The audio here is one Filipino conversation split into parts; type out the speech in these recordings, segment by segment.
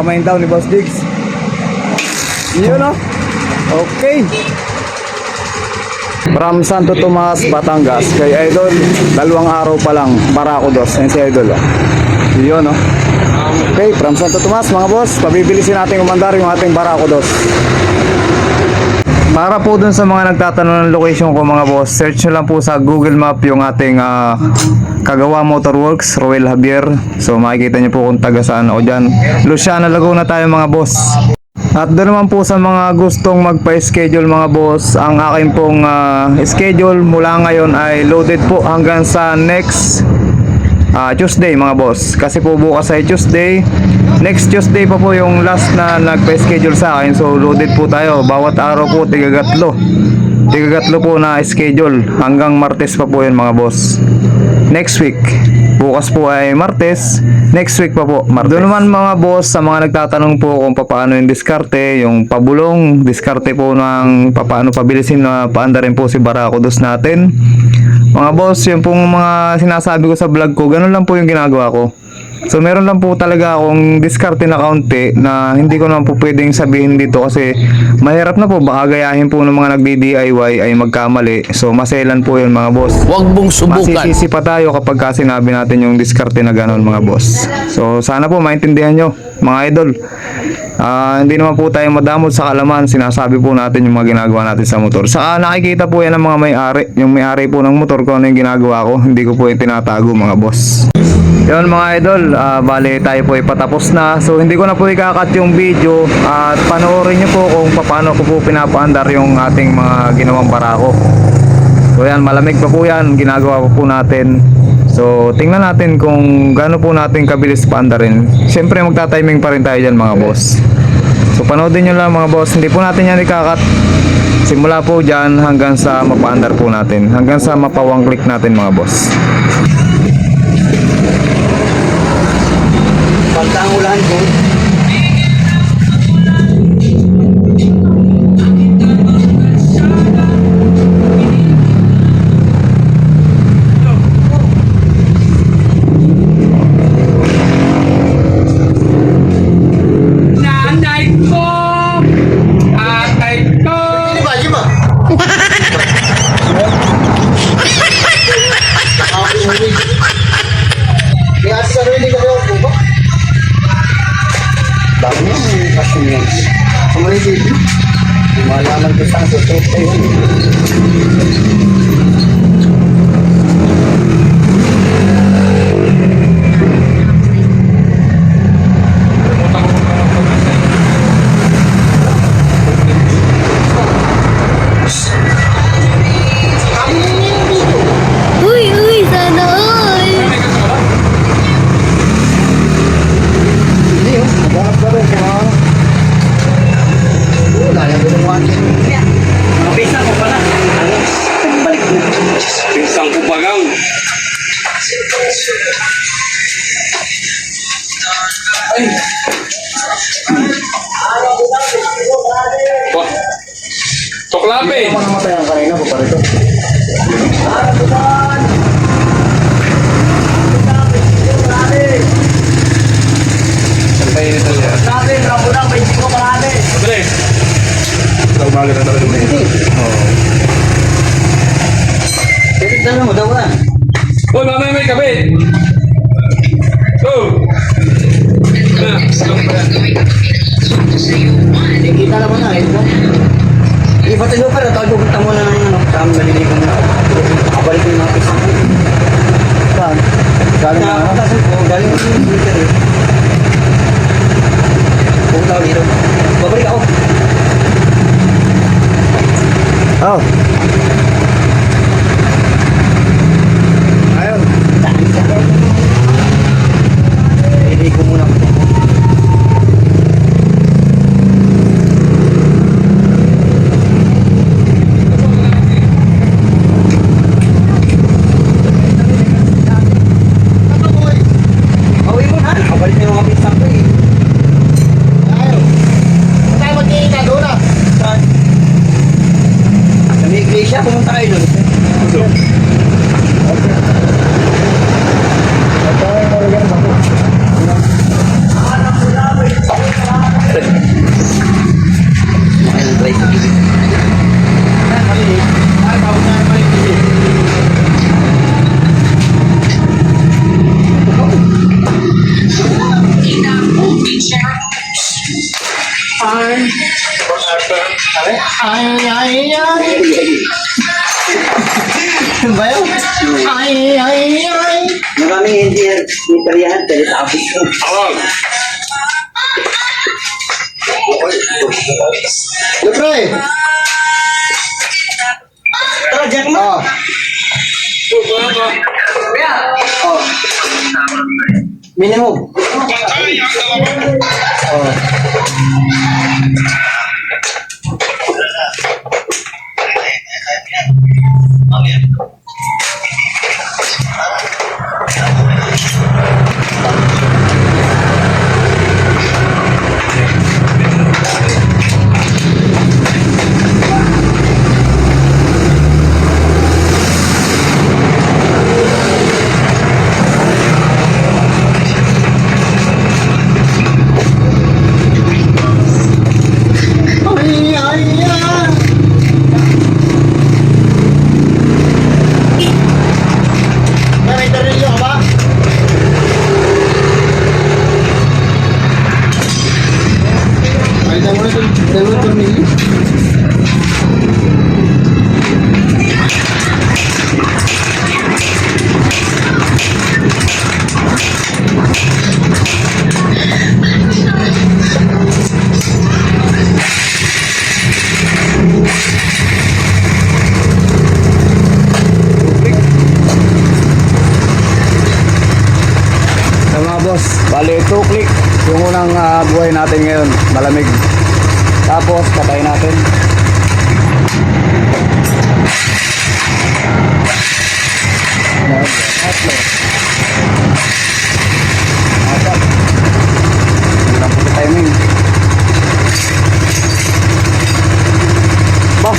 Kamain daw ni Boss Diggs. Yun o. Okay. From Santo Tomas, Batangas, kay Idol, 2 araw pa lang, Barako Dos. Yan si Idol. Yun o. Okay, from Santo Tomas mga boss, pabibilisin natin umandar yung ating Barako Dos. Para po dun sa mga nagtatanong ng location ko mga boss, search nyo lang po sa Google Map yung ating Kagawa Motorworks, Roel Javier. So makikita nyo po kung taga saan ako dyan. Luciana, Laguna tayo mga boss. At doon naman po sa mga gustong magpa-schedule mga boss, ang akin pong schedule mula ngayon ay loaded po hanggang sa next Tuesday mga boss. Kasi po bukas ay Tuesday. Next Tuesday pa po yung last na nagpa-schedule sa akin. So loaded po tayo. Bawat araw po tigagatlo po na schedule. Hanggang Martes pa po yun mga boss. Next week. Bukas po ay Martes. Next week pa po Martes. Doon naman mga boss, sa mga nagtatanong po kung paano yung diskarte, yung pabulong, diskarte po ng paano pabilisin na paanda rin po si Barako Dos natin. Mga boss, yung pong mga sinasabi ko sa vlog ko, ganun lang po yung ginagawa ko. So meron lang po talaga akong diskarte na kaunti na hindi ko naman po pwedeng sabihin dito kasi mahirap na po, baka gayahin po ng mga nagdi-DIY ay magkamali. So maselan po yun mga boss. Huwag mong subukan. Masisisi pa tayo kapag sinabi natin yung diskarte na ganun mga boss. So sana po maintindihan nyo mga idol. Hindi naman po tayo madamot sa kalaman, sinasabi po natin yung mga ginagawa natin sa motor. Saka nakikita po yan ng mga may-ari, yung may-ari po ng motor ko ano yung ginagawa ko, hindi ko po yung tinatago mga boss. Yun mga idol, bali tayo po ipatapos na. So hindi ko na po ikakat yung video at panoorin nyo po kung paano ko po pinapaandar yung ating mga ginawang barako. So yan, malamig pa po yan, ginagawa po natin. So tingnan natin kung gaano po natin kabilis paandarin. Siyempre magta-timing pa rin tayo dyan mga boss. So panoodin nyo lang mga boss, hindi po natin yan ikakat. Simula po dyan hanggang sa mapaandar po natin, hanggang sa mapawang click natin mga boss. Pagkang ulan ko. Nanay ko! Atay ko! Di ba? May ati sa rin, hindi ka po ba? Dami yung kasing yan. Kumali dito. Malaman ko saan sa trip tayo. Uy, sana all! Hindi yun. Naghanap ka rin. Wala yan doon ang Mabisa ko pala. balik mo. Pinsang ko bagang. Ay! Wah! Toklape! Ako namatay ang kanina po pa rito. Santay nito niya. Sabi, rabo na, may siko marami. Dali! Umaga na talaga may Pero dala mo daw ka. Uy, mamaya may kabit! Oh! Kita naman na, ito. Ipatuloy pa na, tawag pupunta mo na ng ano. Saan maliligo na. Kabalik mo yung mga pisa. Saan? Galing na ako. Galing mo yung meter eh. Pupunta ako dito. Babalik ako. Oh. Ayun. Iligo muna ako. Pauwi mo na. Kabalik Ay. Ano ba yun? Ay. Maraming hindi nitariyahan, teletapos ko. Awag. Pre! Tara, Jack mo! Oh. Minimum. Oh. May tarilyo ka ba? Ay, damo na ito. Damo ito nili. So mga boss, bali 2 click yung unang buhay natin ngayon, malamig. Tapos patayin natin. Hirap po timing. Ba.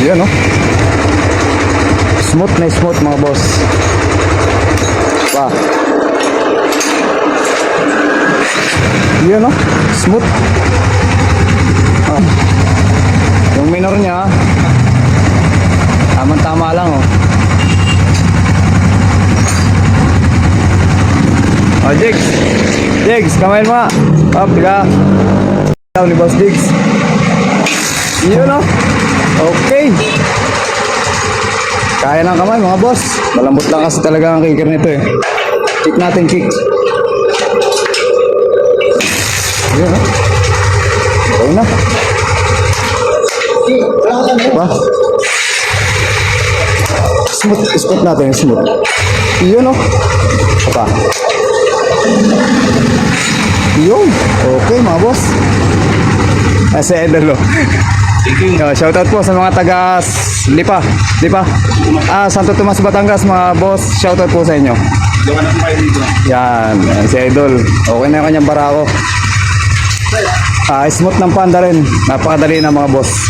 Yan, no? Smooth na smooth, mga boss. Pa. Yan, no? Smooth. Ah. Yung minor niya, tamang-tama lang, oh. Oh, Jigs. Jigs, kamay mo nga. Up, tiga. Ni Boss Jigs. Yun, no? Okay. Kaya ng kamay, mga boss. Malambot lang kasi talaga ang kicker nito, eh. Kick natin, kick. Yun, no? Okay na. Diba? Smooth, smooth natin, smooth. Yun, no? Pa. Yun. Okay, mga boss. Kasi Edelo. Shoutout po sa mga taga Lipa. Santo Tomas, Batangas, mga boss. Shoutout po sa inyo. Gawa na po kayo dito. Yan, si Idol. Okay na yung kanyang barako. Smooth ng panda rin. Napakadali na mga boss.